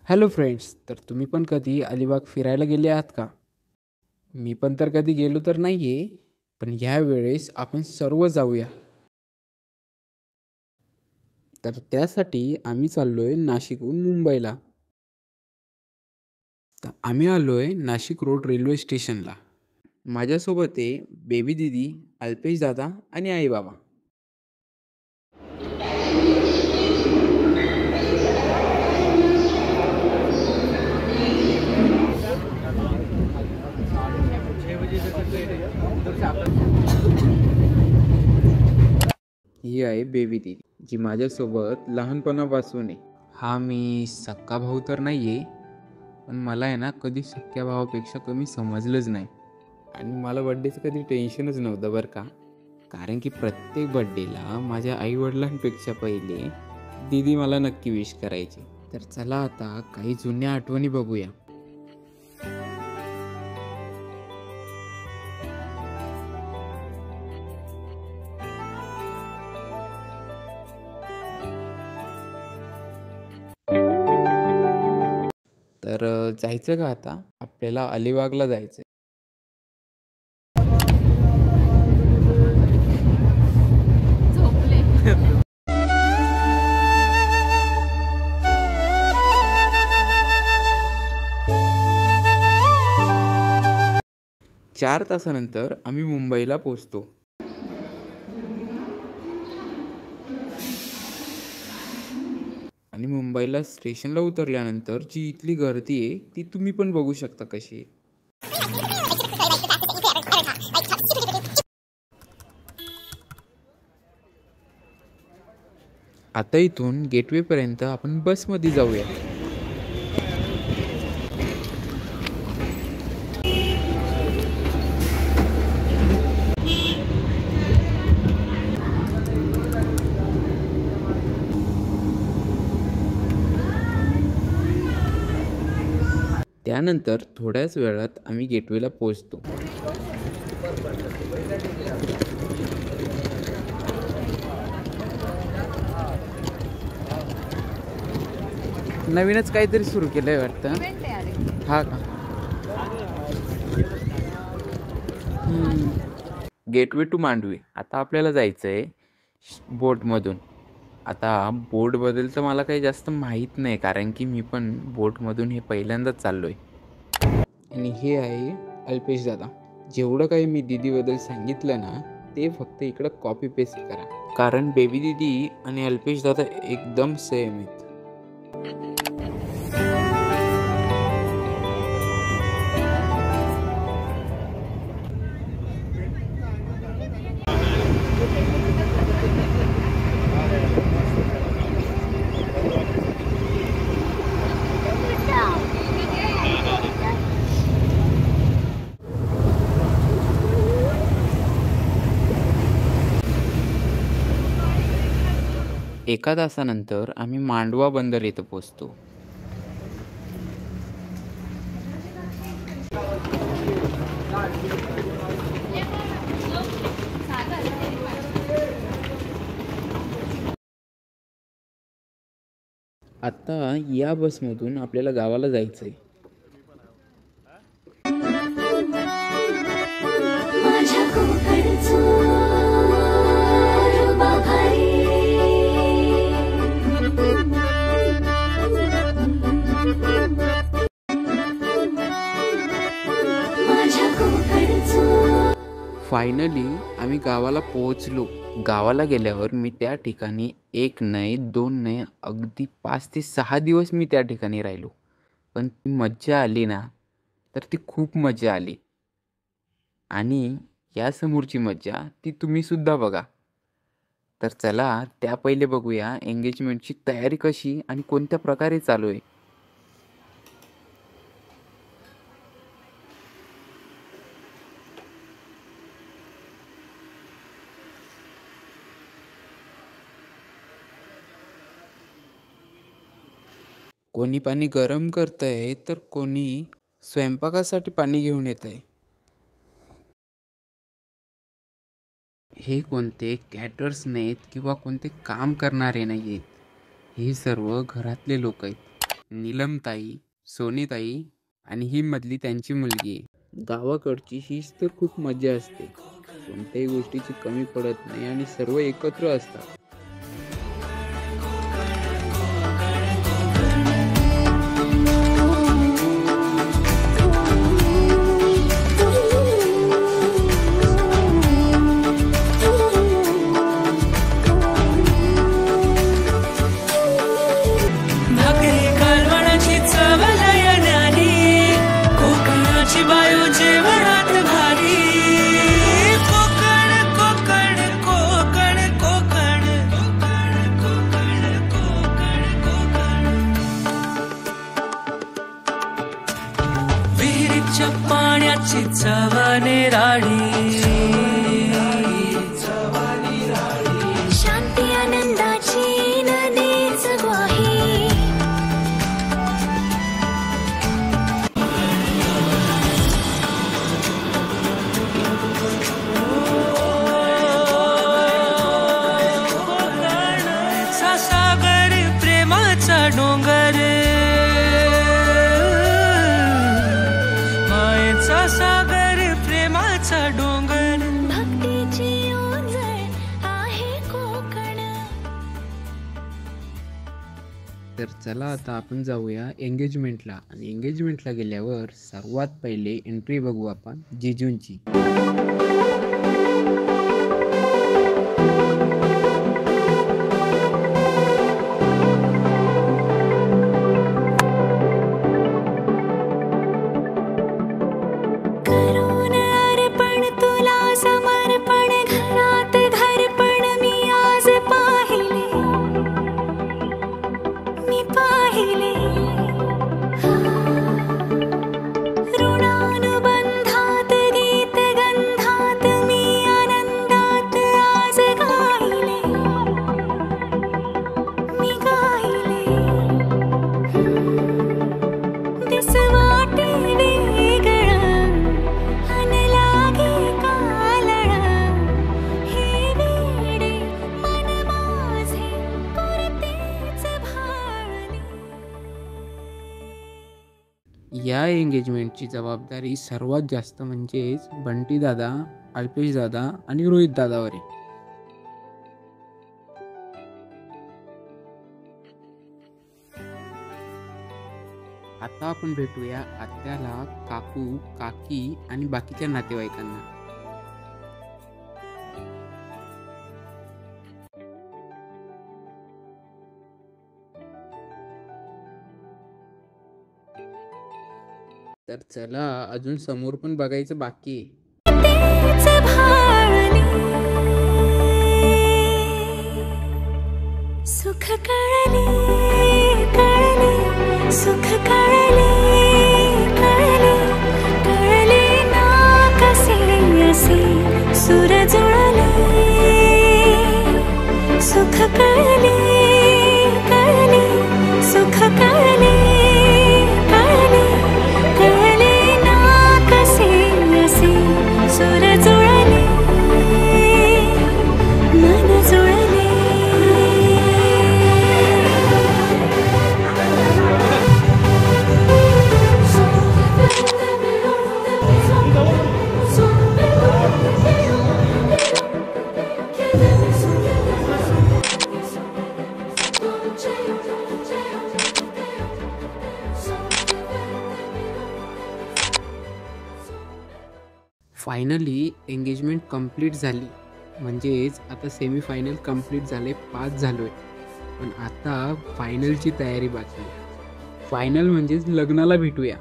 Hello friends, तर तुम्ही पण कधी अलिबाग फिरायला गेले आहात का? मी पण तर कधी गेलो तर नाही आहे, पण ह्या वेळेस आपण सर्व जाऊया. तर त्यासाठी आम्ही चाललो आहे नाशिकहून मुंबईला. तर आम्ही आलो आहे नाशिक रोड रेल्वे स्टेशनला. माझ्यासोबत आहे बेबी दीदी, अल्पेश दादा आणि आई बाबा. ही आहे बेबी दीदी, जी माझ्यासोबत लहानपणापासून आहे. हा मी सक्का भाऊ तर नाही आहे, पण मला आहे ना कधी सख्या भावापेक्षा कमी समजलंच नाही. आणि मला बड्डेचं कधी टेन्शनच नव्हतं बरं का. कारण की प्रत्येक बड्डेला माझ्या आईवडिलांपेक्षा पहिले दीदी मला नक्की विश करायची. तर चला आता काही जुन्या आठवणी बघूया. तर जायचं का आता? आपल्याला अलिबागला जायचं. 4 तासानंतर आम्ही मुंबईला पोहोचतो. आणि मुंबईला स्टेशनला उतरल्यानंतर जी इथली गर्दी आहे ती तुम्ही पण बघू शकता कशी आहे. आता इथून गेटवे पर्यंत आपण बसमध्ये जाऊया. त्यानंतर थोड्याच वेळात आम्ही गेटवेला पोहोचतो. नवीनच काहीतरी सुरू केलंय वाटतं. हा का? Gateway to Mandvi. आता आपल्याला जायचं आहे बोटमधून. आता बोटबद्दल तर मला काही जास्त माहीत नाही, कारण की मी पण बोटमधून हे पहिल्यांदाच चाललो आहे. आणि हे आहे अल्पेश दादा. जेवढं काही मी दीदीबद्दल सांगितलं ना, ते फक्त इकडं कॉपी पेस्ट करा, कारण बेबी दीदी आणि अल्पेश दादा एकदम सेम आहेत. एका तासानंतर आम्ही मांडवा बंदर येथे पोहोचतो. आता या बसमधून आपल्याला गावाला जायचंय. फायनली आम्ही गावाला पोहोचलो. गावाला गेल्यावर मी त्या ठिकाणी 1 नाही 2 नाही अगदी 5 ते 6 दिवस मी त्या ठिकाणी राहिलो. पण ती मज्जा आली ना, तर ती खूप मज्जा आली. आणि यासमोरची मज्जा ती तुम्ही सुद्धा बघा. तर चला त्या पहिले बघूया एंगेजमेंटची तयारी कशी आणि कोणत्या प्रकारे चालू आहे. कोणी पाणी गरम करतंय तर कोणी स्वयंपाकासाठी पाणी घेऊन येत आहे. हे कोणते कॅटर्स नाहीत किंवा कोणते काम करणारे नाही आहेत. हे सर्व घरातले लोक आहेत. नीलमताई, सोनीताई आणि ही मधली त्यांची मुलगी आहे. गावाकडची हीच तर खूप मजा असते. कोणत्याही गोष्टीची कमी पडत नाही आणि सर्व एकत्र असतात. पाण्याची चव निराळी, शांती आनंदाची नदीच ग्वाही, सागर प्रेमाचा डोंगर, सागर प्रेमाचा डोंगर, भक्तीची ओंजळ आहे कोकण. तर चला आता आपण जाऊया एंगेजमेंटला. आणि एंगेजमेंटला गेल्यावर सर्वात पहिले एंट्री बघू आपण जिजूंची. या एंगेजमेंटची जबाबदारी सर्वात जास्त म्हणजेच बंटी दादा, अल्पेश दादा आणि रोहित दादावर आहे. आता आपण भेटूया आत्याला, काकू, काकी आणि बाकीच्या नातेवाईकांना. तर चला अजून समोर पण बघायचं बाकी आहे. सुख कळले कळले, सुख कळले कळले, कळले ना कसे असे सुर जुळले. सुख कळले कळले, सुख कळले कळले, कळले ना कसे असे सुर जुळले, मन जुळले. फायनली एंगेजमेंट कंप्लीट झाली. म्हणजेच आता सेमीफायनल कंप्लीट झाले, पास झालोय. पण आता फायनलची तयारी बाकी. फायनल म्हणजेच लग्नाला भेटूया.